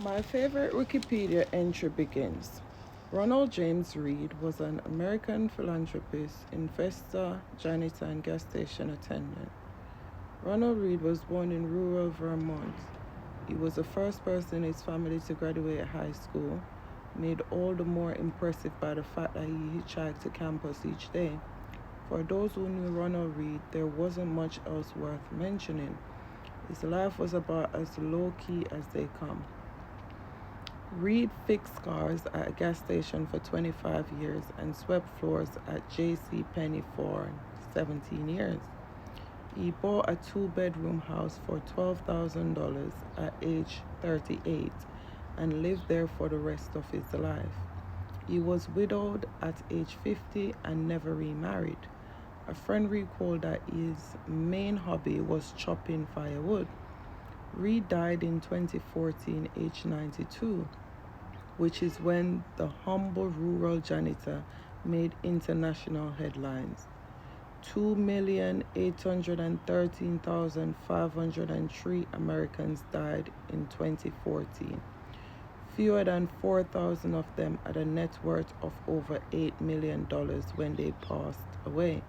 My favorite Wikipedia entry begins. Ronald James Reed was an American philanthropist, investor, janitor, and gas station attendant. Ronald Reed was born in rural Vermont. He was the first person in his family to graduate high school, made all the more impressive by the fact that he hitchhiked to campus each day. For those who knew Ronald Reed, there wasn't much else worth mentioning. His life was about as low-key as they come. Reed fixed cars at a gas station for 25 years and swept floors at J.C. Penney for 17 years. He bought a two-bedroom house for $12,000 at age 38 and lived there for the rest of his life. He was widowed at age 50 and never remarried. A friend recalled that his main hobby was chopping firewood. Reed died in 2014, aged 92, which is when the humble rural janitor made international headlines. 2,813,503 Americans died in 2014. Fewer than 4,000 of them had a net worth of over $8 million when they passed away.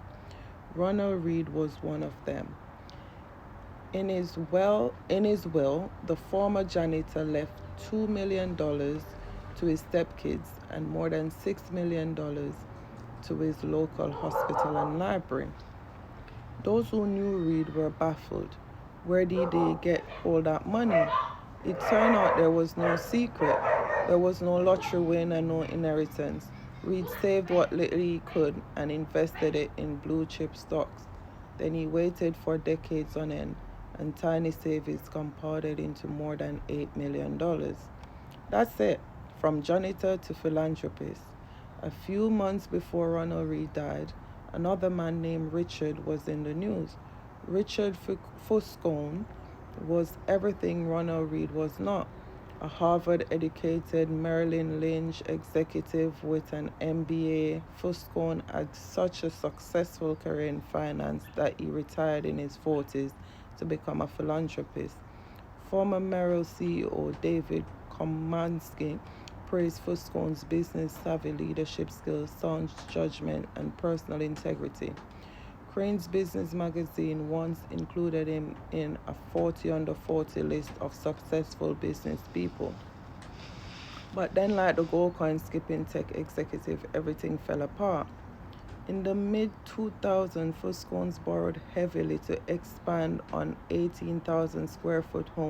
Ronald Reed was one of them. In his will, the former janitor left $2 million to his stepkids and more than $6 million to his local hospital and library. Those who knew Reed were baffled. Where did they get all that money? It turned out there was no secret. There was no lottery win and no inheritance. Reed saved what little he could and invested it in blue chip stocks. Then he waited for decades on end, and tiny savings compounded into more than $8 million. That's it, from janitor to philanthropist. A few months before Ronald Reed died, another man named Richard was in the news. Richard Fuscone was everything Ronald Reed was not. A Harvard-educated Merrill Lynch executive with an MBA, Fuscone had such a successful career in finance that he retired in his 40s to become a philanthropist. Former Merrill CEO David Komansky praised Fuscone's business-savvy leadership skills, sound judgment, and personal integrity. Crain's Business magazine once included him in a 40 under 40 list of successful business people. But then, like the gold coin skipping tech executive, everything fell apart. In the mid-2000s, Fuscone's borrowed heavily to expand on 18,000 square foot home